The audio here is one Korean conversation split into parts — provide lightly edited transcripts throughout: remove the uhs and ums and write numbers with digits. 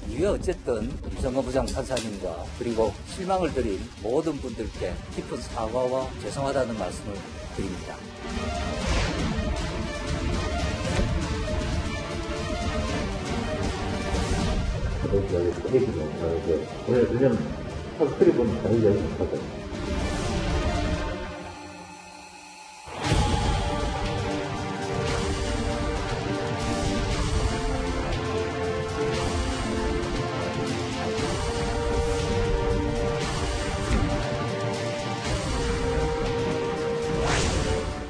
이게 어쨌든 임성근 부장판사님과 그리고 실망을 드린 모든 분들께 깊은 사과와 죄송하다는 말씀을 드립니다. 왜냐면 스크립 보면 잘 이해하지 못하거든요.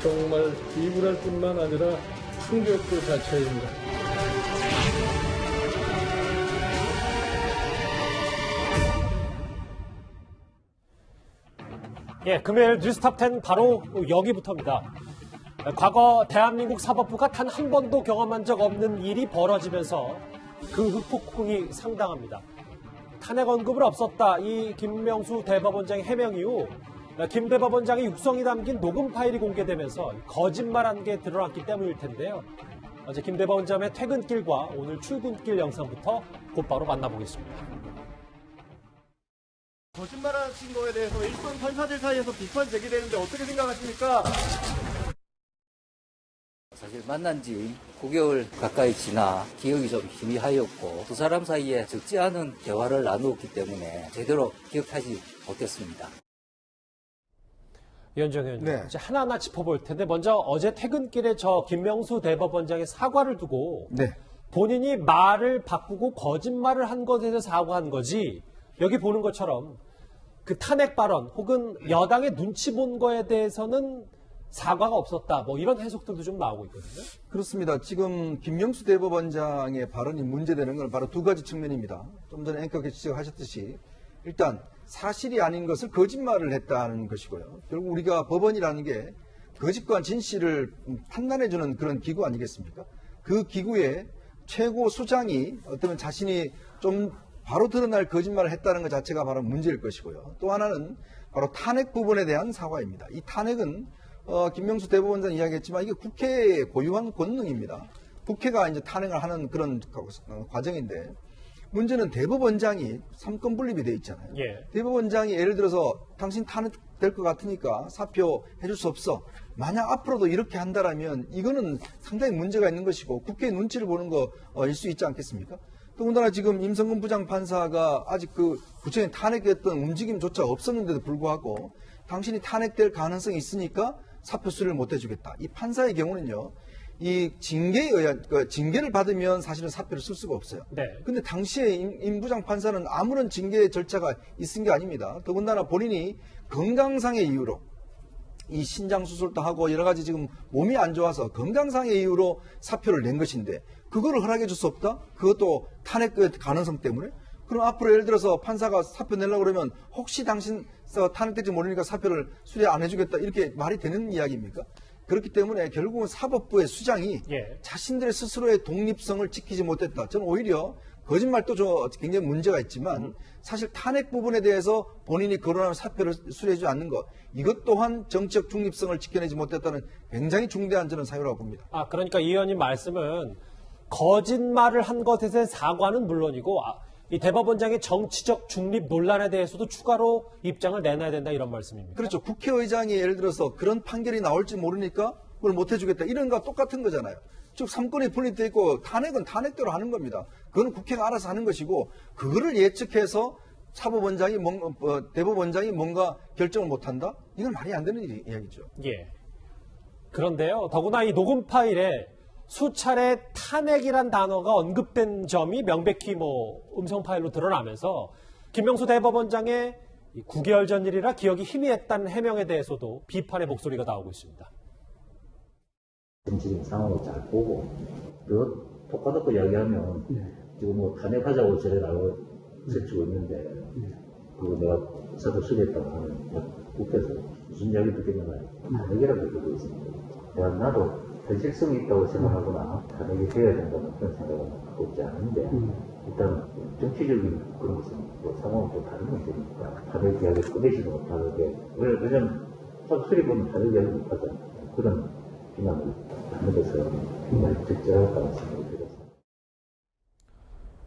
정말 비굴할 뿐만 아니라 충격도 자체입니다. 예, 금요일 뉴스톱10 바로 여기부터입니다. 과거 대한민국 사법부가 단 한 번도 경험한 적 없는 일이 벌어지면서 그 후폭풍이 상당합니다. 탄핵 언급을 없었다. 이 김명수 대법원장의 해명 이후 김 대법원장의 육성이 담긴 녹음 파일이 공개되면서 거짓말한 게 드러났기 때문일 텐데요. 어제 김 대법원장의 퇴근길과 오늘 출근길 영상부터 곧바로 만나보겠습니다. 거짓말하신 거에 대해서 일선 판사들 사이에서 비판 제기되는데 어떻게 생각하십니까? 사실 만난 지 9개월 가까이 지나 기억이 좀 희미하였고 두 사람 사이에 적지 않은 대화를 나누었기 때문에 제대로 기억하지 못했습니다. 위원장 의원님, 이제 하나하나 짚어볼 텐데 먼저 어제 퇴근길에 저 김명수 대법원장의 사과를 두고 본인이 말을 바꾸고 거짓말을 한 것에 대해서 사과한 거지 여기 보는 것처럼 그 탄핵 발언 혹은 여당의 눈치 본 거에 대해서는 사과가 없었다. 뭐 이런 해석들도 좀 나오고 있거든요. 그렇습니다. 지금 김명수 대법원장의 발언이 문제되는 건 바로 두 가지 측면입니다. 좀 전에 앵커께서 지적하셨듯이 일단 사실이 아닌 것을 거짓말을 했다는 것이고요. 결국 우리가 법원이라는 게 거짓과 진실을 판단해주는 그런 기구 아니겠습니까? 그 기구의 최고 수장이 어쩌면 자신이 좀 바로 드러날 거짓말을 했다는 것 자체가 바로 문제일 것이고요. 또 하나는 바로 탄핵 부분에 대한 사과입니다. 이 탄핵은 김명수 대법원장 이야기했지만 이게 국회의 고유한 권능입니다. 국회가 이제 탄핵을 하는 그런 과정인데 문제는 대법원장이 삼권 분립이 돼 있잖아요. 대법원장이 예를 들어서 당신 탄핵될 것 같으니까 사표해줄 수 없어. 만약 앞으로도 이렇게 한다라면 이거는 상당히 문제가 있는 것이고 국회의 눈치를 보는 거일 수 있지 않겠습니까? 더군다나 지금 임성근 부장판사가 아직 그 구체적인 탄핵했던 움직임조차 없었는데도 불구하고 당신이 탄핵될 가능성이 있으니까 사표 수리를 못 해주겠다. 이 판사의 경우는요. 이 징계에 의한, 징계를 받으면 사실은 사표를 쓸 수가 없어요. 근데 당시에 임 부장판사는 아무런 징계 절차가 있은 게 아닙니다. 더군다나 본인이 건강상의 이유로 이 신장 수술도 하고 여러 가지 지금 몸이 안 좋아서 건강상의 이유로 사표를 낸 것인데 그거를 허락해 줄 수 없다? 그것도 탄핵 가능성 때문에? 그럼 앞으로 예를 들어서 판사가 사표 내려고 그러면 혹시 당신 탄핵될지 모르니까 사표를 수리 안 해주겠다 이렇게 말이 되는 이야기입니까? 그렇기 때문에 결국은 사법부의 수장이 자신들의 스스로의 독립성을 지키지 못했다. 저는 오히려 거짓말도 굉장히 문제가 있지만 사실 탄핵 부분에 대해서 본인이 거론하는 사표를 수리해주지 않는 것 이것 또한 정치적 중립성을 지켜내지 못했다는 굉장히 중대한 저는 사유라고 봅니다. 그러니까 이 의원님 말씀은 거짓말을 한 것에 대한 사과는 물론이고 이 대법원장의 정치적 중립 논란에 대해서도 추가로 입장을 내놔야 된다 이런 말씀입니까? 그렇죠. 국회의장이 예를 들어서 그런 판결이 나올지 모르니까 그걸 못 해주겠다 이런 거와 똑같은 거잖아요. 즉 삼권이 분립되어 있고 탄핵은 탄핵대로 하는 겁니다. 그건 국회가 알아서 하는 것이고 그거를 예측해서 사법원장이 대법원장이 뭔가 결정을 못한다? 이건 말이 안 되는 이야기죠. 그런데요. 더구나 이 녹음 파일에 수차례 탄핵이란 단어가 언급된 점이 명백히 음성 파일로 드러나면서 김명수 대법원장의 9개월 전 일이라 기억이 희미했다는 해명에 대해서도 비판의 목소리가 나오고 있습니다. 정치적인 상황을 잘 보고 그 똑같고 이야기하면 지금 탄핵하자고 저래 나고 세치고 있는데 그거 내가 사표 수리했다고 하면 국회에서 무슨 이야기 듣겠냐면 탄핵이라고 그러고 있습니다. 나도 현실성이 있다고 생각하거나 탄핵이 되어야 된다는 그런 생각은 갖고 있지 않은데 일단 정치적인 그런 것은 또 상황은 또 다른 문제니까 탄핵 이야기를 꺼내지도 못하게 왜냐면 수리 보면 탄핵 이야기 못하잖아요. 그런 비난을 하는 것은 정말 적절할 거라는 생각이 들었어요.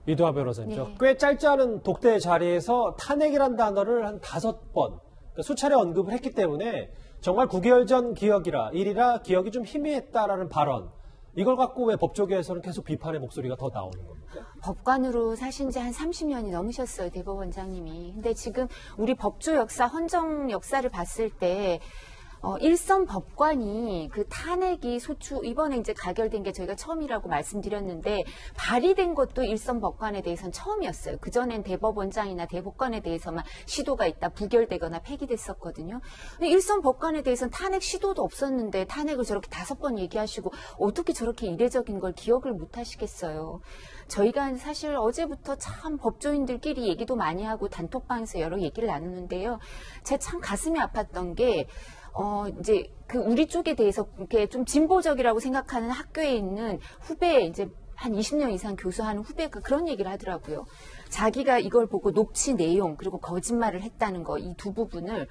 이두하 변호사님, 네. 꽤 짧지 않은 독대 자리에서 탄핵이란 단어를 한 5번, 그러니까 수차례 언급을 했기 때문에 정말 9개월 전 기억이라, 일이라 기억이 좀 희미했다라는 발언, 이걸 갖고 왜 법조계에서는 계속 비판의 목소리가 더 나오는 겁니까? 법관으로 사신 지 한 30년이 넘으셨어요, 대법원장님이. 근데 지금 우리 법조 역사, 헌정 역사를 봤을 때 일선 법관이 그 탄핵이 이번에 이제 가결된 게 저희가 처음이라고 말씀드렸는데 발의된 것도 일선 법관에 대해서는 처음이었어요. 그전엔 대법원장이나 대법관에 대해서만 시도가 있다, 부결되거나 폐기됐었거든요. 근데 일선 법관에 대해서는 탄핵 시도도 없었는데 탄핵을 저렇게 5번 얘기하시고 어떻게 저렇게 이례적인 걸 기억을 못 하시겠어요. 저희가 사실 어제부터 참 법조인들끼리 얘기도 많이 하고 단톡방에서 여러 얘기를 나누는데요. 제 참 가슴이 아팠던 게 이제 그 우리 쪽에 대해서 이렇게 좀 진보적이라고 생각하는 학교에 있는 후배, 이제 한 20년 이상 교수하는 후배가 그런 얘기를 하더라고요. 자기가 이걸 보고 녹취 내용 그리고 거짓말을 했다는 거, 이 두 부분을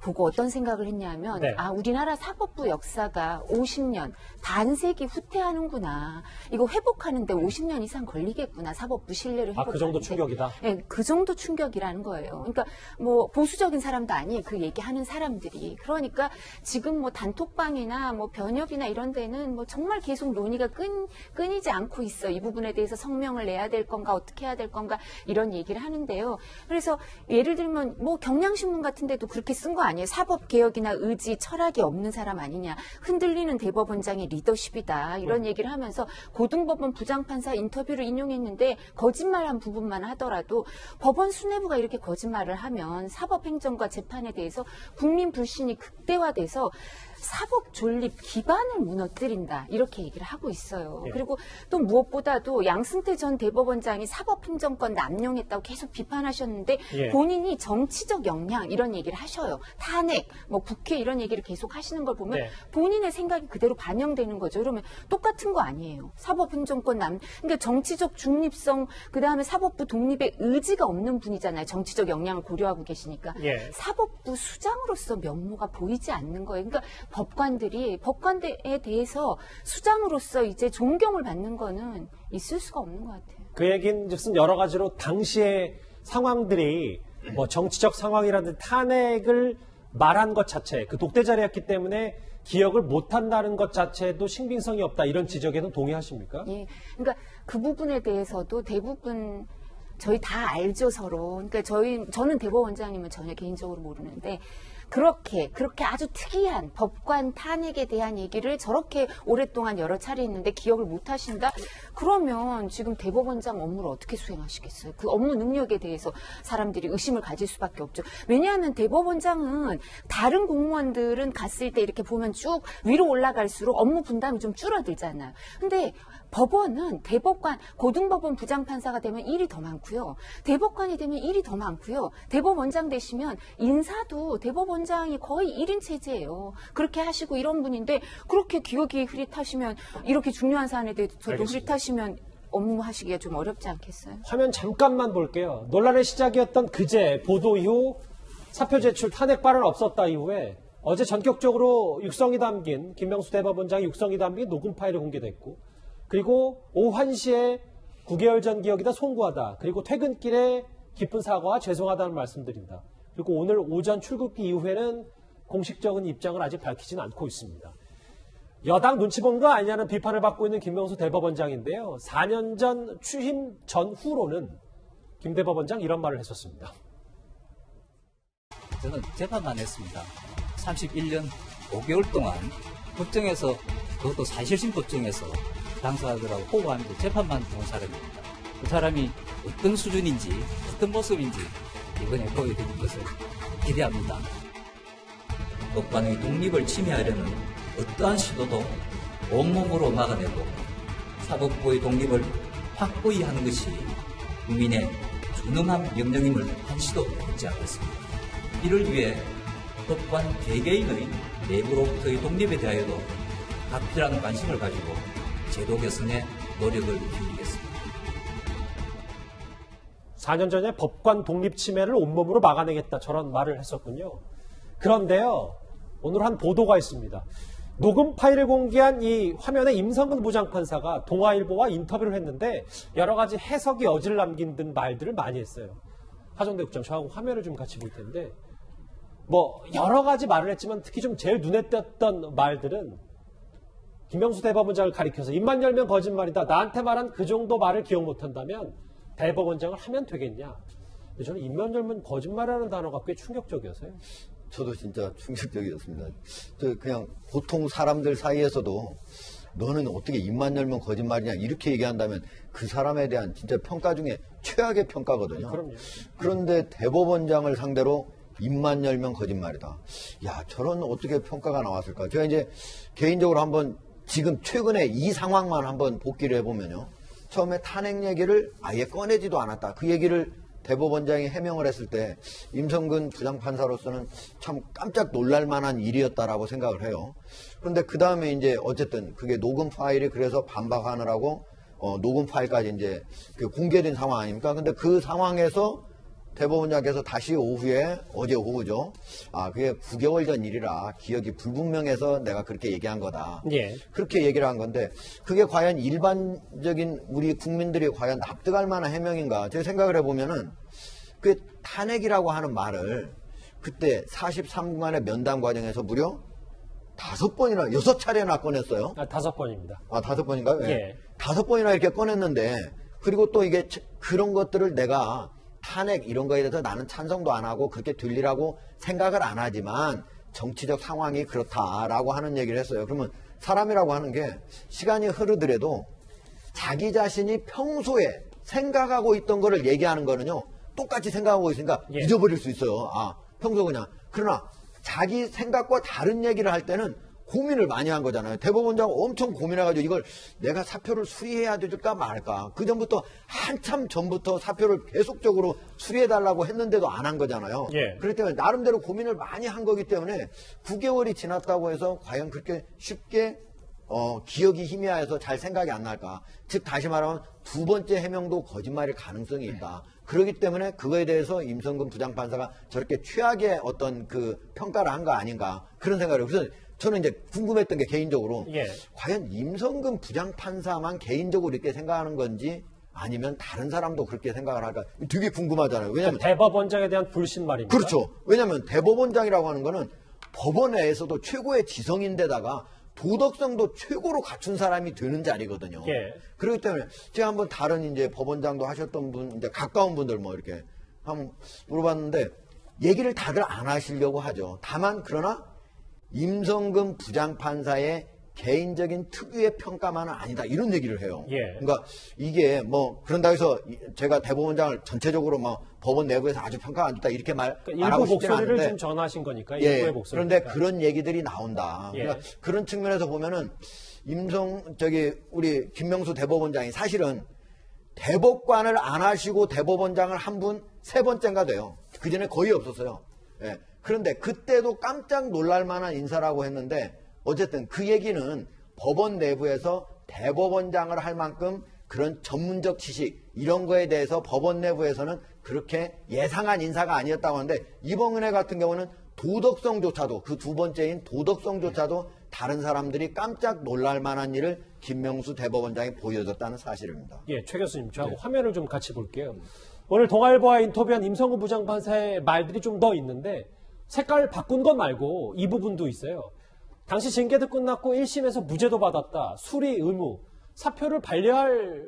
보고 어떤 생각을 했냐면 네. 우리나라 사법부 역사가 50년 단색이 후퇴하는구나. 이거 회복하는데 50년 이상 걸리겠구나. 사법부 신뢰를 회복하는데. 그 정도 충격이다? 네, 그 정도 충격이라는 거예요. 그러니까 뭐 보수적인 사람도 아니에요. 그 얘기하는 사람들이. 그러니까 지금 뭐 단톡방이나 뭐 변협이나 이런 데는 뭐 정말 계속 논의가 끊이지 않고 있어. 이 부분에 대해서 성명을 내야 될 건가, 어떻게 해야 될 건가, 이런 얘기를 하는데요. 그래서 예를 들면 뭐 경향신문 같은 데도 그렇게 쓴 거 아니에요. 사법개혁이나 의지, 철학이 없는 사람 아니냐. 흔들리는 대법원장의 리더십이다. 이런 얘기를 하면서 고등법원 부장판사 인터뷰를 인용했는데 거짓말한 부분만 하더라도 법원 수뇌부가 이렇게 거짓말을 하면 사법행정과 재판에 대해서 국민 불신이 극대화돼서 사법 존립 기반을 무너뜨린다. 이렇게 얘기를 하고 있어요. 예. 그리고 또 무엇보다도 양승태 전 대법원장이 사법행정권 남용했다고 계속 비판하셨는데 예. 본인이 정치적 역량 이런 얘기를 하셔요. 탄핵, 뭐 국회 이런 얘기를 계속 하시는 걸 보면 네. 본인의 생각이 그대로 반영되는 거죠. 그러면 똑같은 거 아니에요. 사법행정권 그러니까 정치적 중립성, 그다음에 사법부 독립의 의지가 없는 분이잖아요. 정치적 역량을 고려하고 계시니까. 예. 사법부 수장으로서 면모가 보이지 않는 거예요. 그러니까 법관들에 대해서 수장으로서 이제 존경을 받는 거는 있을 수가 없는 것 같아요. 그 얘기는 즉슨 여러 가지로 당시의 상황들이 뭐 정치적 상황이라든지 탄핵을 말한 것 자체, 그 독대 자리였기 때문에 기억을 못한다는 것 자체도 신빙성이 없다, 이런 지적에는 동의하십니까? 예, 그러니까 그 부분에 대해서도 대부분 저희 다 알죠, 서로. 그러니까 저는 대법원장님은 전혀 개인적으로 모르는데 그렇게 아주 특이한 법관 탄핵에 대한 얘기를 저렇게 오랫동안 여러 차례 했는데 기억을 못 하신다? 그러면 지금 대법원장 업무를 어떻게 수행하시겠어요? 그 업무 능력에 대해서 사람들이 의심을 가질 수밖에 없죠. 왜냐하면 대법원장은 다른 공무원들은 갔을 때 이렇게 보면 쭉 위로 올라갈수록 업무 분담이 좀 줄어들잖아요. 근데 법원은 대법관, 고등법원 부장판사가 되면 일이 더 많고요. 대법관이 되면 일이 더 많고요. 대법원장 되시면 인사도 대법원장이 거의 1인 체제예요. 그렇게 하시고 이런 분인데 그렇게 기억이 흐릿하시면, 이렇게 중요한 사안에 대해서도 알겠습니다. 흐릿하시면 업무하시기가 좀 어렵지 않겠어요? 화면 잠깐만 볼게요. 논란의 시작이었던 그제 보도 이후 사표 제출 탄핵 발언 없었다 이후에 어제 전격적으로 육성이 담긴, 김명수 대법원장의 육성이 담긴 녹음 파일이 공개됐고, 그리고 오후 1시에 9개월 전 기억이다, 송구하다. 그리고 퇴근길에 깊은 사과와 죄송하다는 말씀드린다. 그리고 오늘 오전 출국기 이후에는 공식적인 입장을 아직 밝히지는 않고 있습니다. 여당 눈치 본 거 아니냐는 비판을 받고 있는 김명수 대법원장인데요. 4년 전 취임 전후로는 김 대법원장 이런 말을 했었습니다. 저는 재판만 했습니다. 31년 5개월 동안 법정에서, 그것도 사실심 법정에서 당사자들하고 호구하면서 재판만 본 사람입니다. 그 사람이 어떤 수준인지, 어떤 모습인지 이번에 보여드릴 것을 기대합니다. 법관의 독립을 침해하려는 어떠한 시도도 온몸으로 막아내고 사법부의 독립을 확고히 하는 것이 국민의 준엄한 명령임을 한시도 잊지 않겠습니다. 이를 위해 법관 개개인의 내부로부터의 독립에 대하여도 합필하는 관심을 가지고 제도 개선에 노력을 기울이겠습니다. 4년 전에 법관 독립 침해를 온몸으로 막아내겠다 저런 말을 했었군요. 그런데요, 오늘 한 보도가 있습니다. 녹음 파일을 공개한 이 화면에 임성근 부장판사가 동아일보와 인터뷰를 했는데 여러 가지 해석이 여지를 남긴 등 말들을 많이 했어요. 하정대 국장, 저하고 화면을 좀 같이 볼 텐데 뭐 여러 가지 말을 했지만 특히 좀 제일 눈에 띄었던 말들은 김명수 대법원장을 가리켜서 입만 열면 거짓말이다. 나한테 말한 그 정도 말을 기억 못한다면 대법원장을 하면 되겠냐. 근데 저는 입만 열면 거짓말이라는 단어가 꽤 충격적이어서요. 저도 진짜 충격적이었습니다. 저 그냥 보통 사람들 사이에서도 너는 어떻게 입만 열면 거짓말이냐 이렇게 얘기한다면 그 사람에 대한 진짜 평가 중에 최악의 평가거든요. 그럼요. 그런데 대법원장을 상대로 입만 열면 거짓말이다. 야, 저런 어떻게 평가가 나왔을까? 제가 이제 개인적으로 한번 지금 최근에 이 상황만 한번 복기를 해보면요. 처음에 탄핵 얘기를 아예 꺼내지도 않았다. 그 얘기를 대법원장이 해명을 했을 때 임성근 부장판사로서는 참 깜짝 놀랄 만한 일이었다라고 생각을 해요. 그런데 그 다음에 이제 어쨌든 그게 녹음 파일이 그래서 반박하느라고 녹음 파일까지 이제 공개된 상황 아닙니까? 근데 그 상황에서 대법원장께서 다시 오후에 어제 오후죠. 아, 그게 9개월 전 일이라 기억이 불분명해서 내가 그렇게 얘기한 거다. 예. 그렇게 얘기를 한 건데 그게 과연 일반적인 우리 국민들이 과연 납득할 만한 해명인가? 제가 생각을 해보면은 그 탄핵이라고 하는 말을 그때 43분간의 면담 과정에서 무려 5번이나 6차례나 꺼냈어요. 5번입니다. 아, 5번인가요? 예. 5번이나 이렇게 꺼냈는데 그리고 또 이게 그런 것들을 내가 탄핵 이런 거에 대해서 나는 찬성도 안 하고 그렇게 들리라고 생각을 안 하지만 정치적 상황이 그렇다라고 하는 얘기를 했어요. 그러면 사람이라고 하는 게 시간이 흐르더라도 자기 자신이 평소에 생각하고 있던 거를 얘기하는 거는요. 똑같이 생각하고 있으니까 예. 잊어버릴 수 있어요. 아, 평소 그냥. 그러나 자기 생각과 다른 얘기를 할 때는 고민을 많이 한 거잖아요. 대법원장 엄청 고민해가지고 이걸 내가 사표를 수리해야 될까 말까. 그 전부터 한참 전부터 사표를 계속적으로 수리해달라고 했는데도 안 한 거잖아요. 예. 그렇기 때문에 나름대로 고민을 많이 한 거기 때문에 9개월이 지났다고 해서 과연 그렇게 쉽게 기억이 희미해서 잘 생각이 안 날까. 즉 다시 말하면 두 번째 해명도 거짓말일 가능성이 있다. 그렇기 때문에 그거에 대해서 임성근 부장판사가 저렇게 최악의 어떤 그 평가를 한 거 아닌가 그런 생각을 해요. 그래서 저는 이제 궁금했던 게 개인적으로 예. 과연 임성근 부장판사만 개인적으로 이렇게 생각하는 건지 아니면 다른 사람도 그렇게 생각을 할까 되게 궁금하잖아요. 왜냐하면 대법원장에 대한 불신 말입니다. 그렇죠. 왜냐하면 대법원장이라고 하는 거는 법원 내에서도 최고의 지성인데다가 도덕성도 최고로 갖춘 사람이 되는 자리거든요. 예. 그렇기 때문에 제가 한번 다른 이제 법원장도 하셨던 분, 이제 가까운 분들 뭐 이렇게 한번 물어봤는데 얘기를 다들 안 하시려고 하죠. 다만 그러나 임성근 부장판사의 개인적인 특유의 평가만은 아니다 이런 얘기를 해요. 예. 그러니까 이게 뭐 그런다고 해서 제가 대법원장을 전체적으로 뭐 법원 내부에서 아주 평가가 안 좋다 이렇게 말하고 그러니까 일부 싶지는 목소리를 않은데 좀 전하신 거니까 예. 일부의 목소리. 그런데 그런 얘기들이 나온다. 예. 그러니까 그런 측면에서 보면은 우리 김명수 대법원장이 사실은 대법관을 안 하시고 대법원장을 한 분 3번째인가 돼요. 그 전에 거의 없었어요. 예. 그런데 그때도 깜짝 놀랄 만한 인사라고 했는데 어쨌든 그 얘기는 법원 내부에서 대법원장을 할 만큼 그런 전문적 지식 이런 거에 대해서 법원 내부에서는 그렇게 예상한 인사가 아니었다고 하는데 이범은혜 같은 경우는 도덕성조차도 그 두 번째인 도덕성조차도 다른 사람들이 깜짝 놀랄 만한 일을 김명수 대법원장이 보여줬다는 사실입니다. 예, 최 교수님, 저하고 화면을 좀 같이 볼게요. 오늘 동아일보와 인터뷰한 임성근 부장판사의 말들이 좀 더 있는데 색깔 바꾼 것 말고 이 부분도 있어요. 당시 징계도 끝났고 1심에서 무죄도 받았다. 수리 의무, 사표를 반려할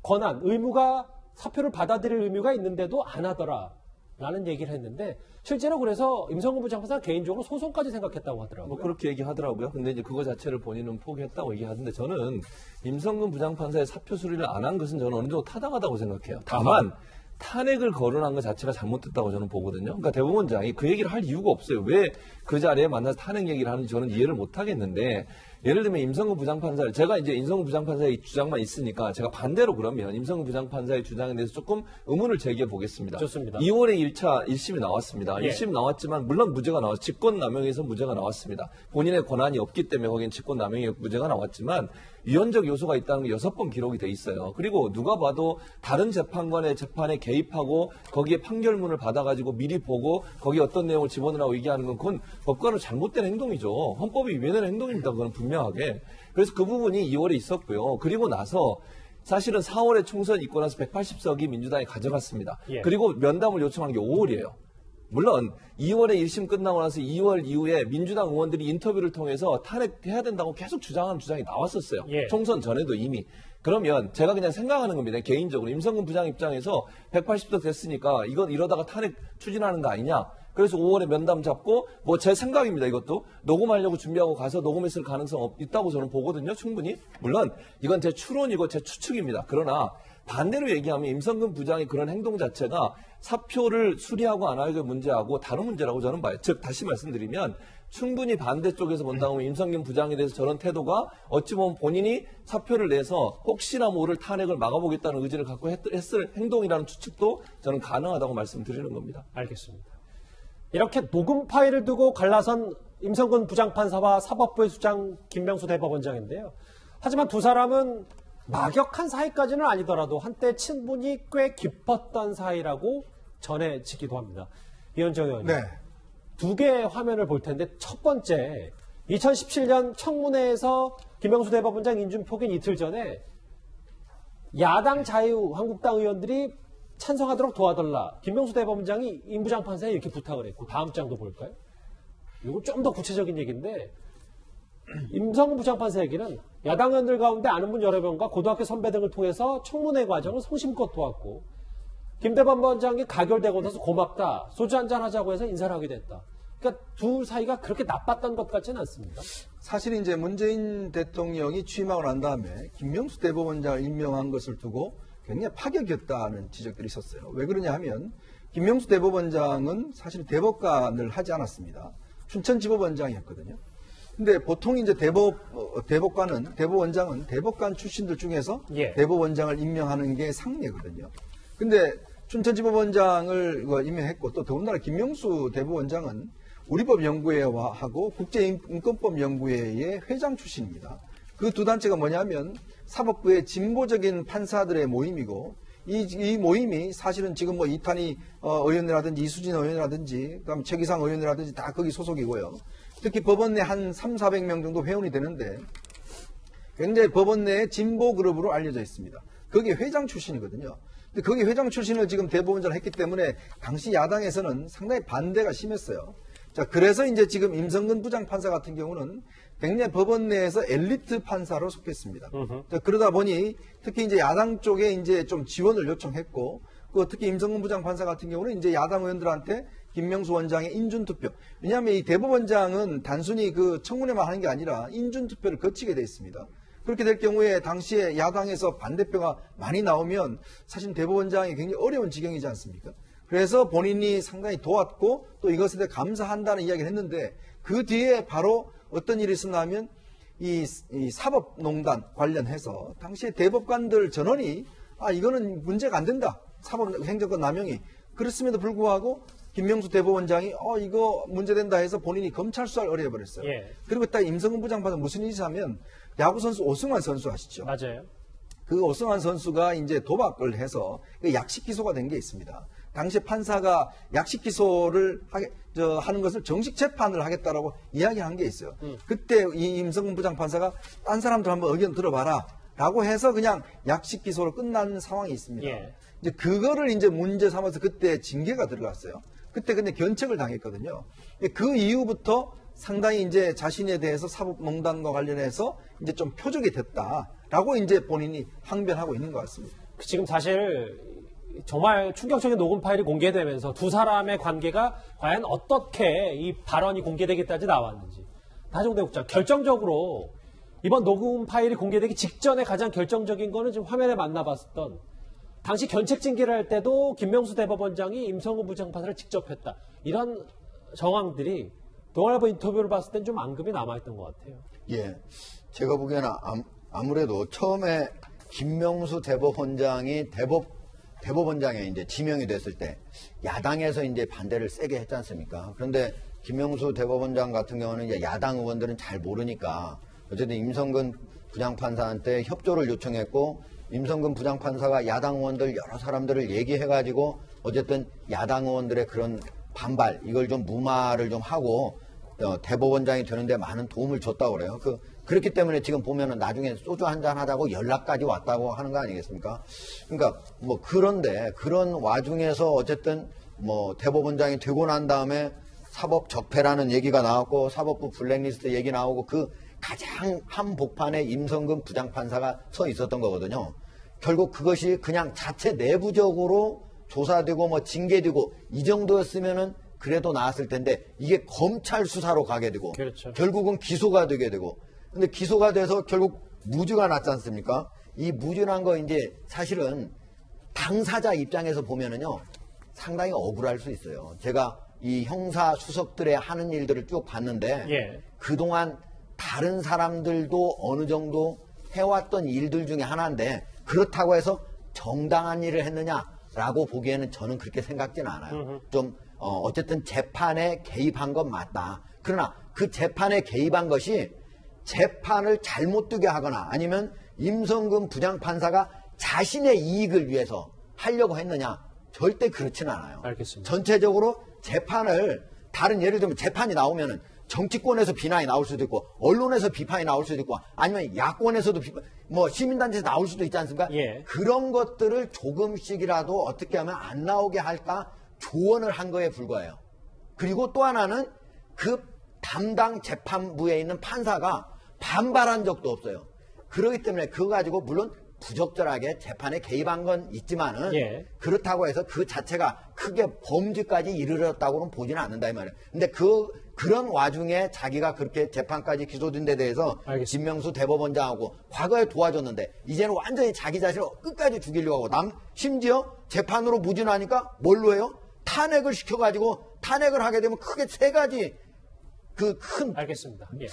권한, 의무가 사표를 받아들일 의무가 있는데도 안 하더라. 라는 얘기를 했는데 실제로 그래서 임성근 부장판사는 개인적으로 소송까지 생각했다고 하더라고요. 뭐 그렇게 얘기하더라고요. 근데 이제 그거 자체를 본인은 포기했다고 얘기하던데 저는 임성근 부장판사의 사표 수리를 안 한 것은 저는 어느 정도 타당하다고 생각해요. 다만 탄핵을 거론한 것 자체가 잘못됐다고 저는 보거든요. 그러니까 대법원장이 그 얘기를 할 이유가 없어요. 왜 그 자리에 만나서 탄핵 얘기를 하는지 저는 이해를 못 하겠는데 예를 들면 임성근 부장판사, 제가 이제 임성근 부장판사의 주장만 있으니까 제가 반대로 그러면 임성근 부장판사의 주장에 대해서 조금 의문을 제기해 보겠습니다. 좋습니다. 2월에 1차 1심이 나왔습니다. 예. 1심 나왔지만 물론 무죄가 나왔, 직권남용에서 무죄가 나왔습니다. 본인의 권한이 없기 때문에 거기는 직권남용의 무죄가 나왔지만 위헌적 요소가 있다는 게 6번 기록이 돼 있어요. 그리고 누가 봐도 다른 재판관의 재판에 개입하고 거기에 판결문을 받아가지고 미리 보고 거기에 어떤 내용을 집어넣으라고 얘기하는 건 그건 법관으로 잘못된 행동이죠. 헌법이 위배되는 행동입니다. 그건 분명하게. 그래서 그 부분이 2월에 있었고요. 그리고 나서 사실은 4월에 총선 있고 나서 180석이 민주당이 가져갔습니다. 예. 그리고 면담을 요청한 게 5월이에요. 물론 2월에 1심 끝나고 나서 2월 이후에 민주당 의원들이 인터뷰를 통해서 탄핵해야 된다고 계속 주장하는 주장이 나왔었어요. 예. 총선 전에도 이미. 그러면 제가 그냥 생각하는 겁니다. 개인적으로. 임성근 부장 입장에서 180석 됐으니까 이건 이러다가 탄핵 추진하는 거 아니냐. 그래서 5월에 면담 잡고 뭐 제 생각입니다. 이것도 녹음하려고 준비하고 가서 녹음했을 가능성 있다고 저는 보거든요. 충분히. 물론 이건 제 추론이고 제 추측입니다. 그러나 반대로 얘기하면 임성근 부장의 그런 행동 자체가 사표를 수리하고 안 하고의 문제하고 다른 문제라고 저는 봐요. 즉 다시 말씀드리면 충분히 반대쪽에서 본다면 임성근 부장에 대해서 저런 태도가 어찌 보면 본인이 사표를 내서 혹시나 모를 탄핵을 막아보겠다는 의지를 갖고 했을 행동이라는 추측도 저는 가능하다고 말씀드리는 겁니다. 알겠습니다. 이렇게 녹음 파일을 두고 갈라선 임성근 부장판사와 사법부의 수장 김명수 대법원장인데요. 하지만 두 사람은 막역한 사이까지는 아니더라도 한때 친분이 꽤 깊었던 사이라고 전해지기도 합니다. 이현정 의원님. 네. 두 개의 화면을 볼 텐데 첫 번째 2017년 청문회에서 김명수 대법원장 인준 표긴 이틀 전에 야당 자유한국당 의원들이 찬성하도록 도와달라. 김명수 대법원장이 임 부장판사에 이렇게 부탁을 했고 다음 장도 볼까요? 이거 좀 더 구체적인 얘기인데 임성근 부장판사 얘기는 야당 의원들 가운데 아는 분 여러 명과 고등학교 선배 등을 통해서 청문회 과정을 성심껏 도왔고 김 대법원장이 가결되고 나서 고맙다. 소주 한잔 하자고 해서 인사를 하게 됐다. 그러니까 둘 사이가 그렇게 나빴던 것 같지는 않습니다. 사실 이제 문재인 대통령이 취임하고 난 다음에 김명수 대법원장을 임명한 것을 두고 굉장히 파격이었다는 지적들이 있었어요. 왜 그러냐 하면 김명수 대법원장은 사실 대법관을 하지 않았습니다. 춘천지법원장이었거든요. 근데 보통 이제 대법원장은 대법관 출신들 중에서 예. 대법원장을 임명하는 게 상례거든요. 근데 춘천지법원장을 임명했고 또 더군다나 김명수 대법원장은 우리법연구회하고 국제인권법연구회의 회장 출신입니다. 그 두 단체가 뭐냐면 사법부의 진보적인 판사들의 모임이고 이 모임이 사실은 지금 뭐 이탄희 의원이라든지 이수진 의원이라든지 그다음 최기상 의원이라든지 다 거기 소속이고요. 특히 법원 내 한 300~400명 정도 회원이 되는데 굉장히 법원 내의 진보 그룹으로 알려져 있습니다. 거기 회장 출신이거든요. 근데 거기 회장 출신을 지금 대법원장을 했기 때문에 당시 야당에서는 상당히 반대가 심했어요. 자, 그래서 이제 지금 임성근 부장판사 같은 경우는 굉장히 법원 내에서 엘리트 판사로 속했습니다. 자, 그러다 보니 특히 이제 야당 쪽에 이제 좀 지원을 요청했고, 특히 임성근 부장판사 같은 경우는 이제 야당 의원들한테 김명수 원장의 인준투표. 왜냐하면 이 대법원장은 단순히 그 청문회만 하는 게 아니라 인준투표를 거치게 돼 있습니다. 그렇게 될 경우에 당시에 야당에서 반대표가 많이 나오면 사실 대법원장이 굉장히 어려운 지경이지 않습니까? 그래서 본인이 상당히 도왔고 또 이것에 대해 감사한다는 이야기를 했는데 그 뒤에 바로 어떤 일이 있었냐면 이 사법농단 관련해서 당시에 대법관들 전원이 이거는 문제가 안 된다. 사법행정권 남용이. 그랬음에도 불구하고 김명수 대법원장이 이거 문제된다 해서 본인이 검찰 수사를 의뢰해버렸어요. 예. 그리고 딱 임성근 부장판사 무슨 일이 있냐면 야구선수 오승환 선수 아시죠? 맞아요. 그 오승환 선수가 이제 도박을 해서 약식 기소가 된 게 있습니다. 당시 판사가 약식 기소를 하는 것을 정식 재판을 하겠다라고 이야기한 게 있어요. 그때 이 임성근 부장판사가 딴 사람들 한번 의견 들어봐라 라고 해서 그냥 약식 기소로 끝난 상황이 있습니다. 예. 이제 그거를 이제 문제 삼아서 그때 징계가 들어갔어요. 그때 근데 견책을 당했거든요. 그 이후부터 상당히 이제 자신에 대해서 사법농단과 관련해서 이제 좀 표적이 됐다라고 이제 본인이 항변하고 있는 것 같습니다. 지금 사실 정말 충격적인 녹음 파일이 공개되면서 두 사람의 관계가 과연 어떻게 이 발언이 공개되기까지 나왔는지. 나정대 국장, 결정적으로 이번 녹음 파일이 공개되기 직전에 가장 결정적인 거는 지금 화면에 만나봤던 당시 견책 징계를 할 때도 김명수 대법원장이 임성근 부장판사를 직접 했다. 이런 정황들이 동아일보 인터뷰를 봤을 땐 좀 앙금이 남아있던 것 같아요. 예. 제가 보기에는 아무래도 처음에 김명수 대법원장이 대법원장에 이제 지명이 됐을 때 야당에서 이제 반대를 세게 했지 않습니까? 그런데 김명수 대법원장 같은 경우는 이제 야당 의원들은 잘 모르니까 어쨌든 임성근 부장판사한테 협조를 요청했고 임성근 부장판사가 야당 의원들 여러 사람들을 얘기해가지고 어쨌든 야당 의원들의 그런 반발 이걸 좀 무마를 좀 하고 대법원장이 되는데 많은 도움을 줬다고 그래요. 그렇기 때문에 지금 보면은 나중에 소주 한잔 하자고 연락까지 왔다고 하는 거 아니겠습니까? 그러니까 뭐 그런데 그런 와중에서 어쨌든 뭐 대법원장이 되고 난 다음에 사법 적폐라는 얘기가 나왔고 사법부 블랙리스트 얘기 나오고 그 가장 한복판에 임성근 부장판사가 서 있었던 거거든요. 결국 그것이 그냥 자체 내부적으로 조사되고 뭐 징계되고 이 정도였으면은 그래도 나았을 텐데 이게 검찰 수사로 가게 되고 그렇죠. 결국은 기소가 되게 되고 근데 기소가 돼서 결국 무죄가 났지 않습니까? 이 무죄란 거 이제 사실은 당사자 입장에서 보면은요 상당히 억울할 수 있어요. 제가 이 형사 수석들의 하는 일들을 쭉 봤는데 예. 그동안 다른 사람들도 어느 정도 해왔던 일들 중에 하나인데 그렇다고 해서 정당한 일을 했느냐라고 보기에는 저는 그렇게 생각지는 않아요. 좀 어쨌든 재판에 개입한 건 맞다. 그러나 그 재판에 개입한 것이 재판을 잘못 두게 하거나 아니면 임성근 부장판사가 자신의 이익을 위해서 하려고 했느냐 절대 그렇지는 않아요. 알겠습니다. 전체적으로 재판을 다른 예를 들면 재판이 나오면은 정치권에서 비난이 나올 수도 있고 언론에서 비판이 나올 수도 있고 아니면 야권에서도 뭐 시민단체에서 나올 수도 있지 않습니까? 예. 그런 것들을 조금씩이라도 어떻게 하면 안 나오게 할까 조언을 한 거에 불과해요. 그리고 또 하나는 그 담당 재판부에 있는 판사가 반발한 적도 없어요. 그렇기 때문에 그거 가지고 물론 부적절하게 재판에 개입한 건 있지만은 예. 그렇다고 해서 그 자체가 크게 범죄까지 이르렀다고는 보지는 않는다 이 말이에요. 근데 그런 와중에 자기가 그렇게 재판까지 기소된 데 대해서 알겠습니다. 김명수 대법원장하고 과거에 도와줬는데 이제는 완전히 자기 자신을 끝까지 죽이려고 하고 심지어 재판으로 무죄나니까 뭘로 해요? 탄핵을 시켜가지고 탄핵을 하게 되면 크게 세 가지 그 큰 알겠습니다. 예.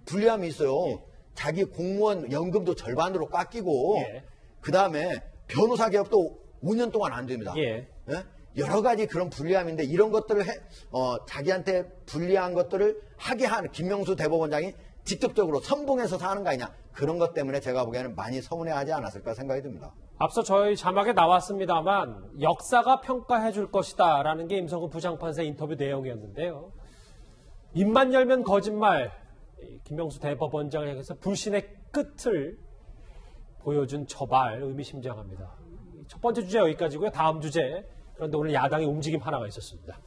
불리함이 있어요. 자기 공무원 연금도 절반으로 깎이고 예. 그 다음에 변호사 개업도 5년 동안 안 됩니다. 예. 예? 여러 가지 그런 불리함인데 이런 것들을 자기한테 불리한 것들을 하게 하는 김명수 대법원장이 직접적으로 선봉해서 사는 거 아니냐 그런 것 때문에 제가 보기에는 많이 서운해하지 않았을까 생각이 듭니다. 앞서 저희 자막에 나왔습니다만 역사가 평가해 줄 것이다라는 게 임성근 부장판사의 인터뷰 내용이었는데요. 입만 열면 거짓말, 김명수 대법원장을 향해서 불신의 끝을 보여준 저 말 의미심장합니다. 첫 번째 주제 여기까지고요. 다음 주제, 그런데 오늘 야당의 움직임 하나가 있었습니다.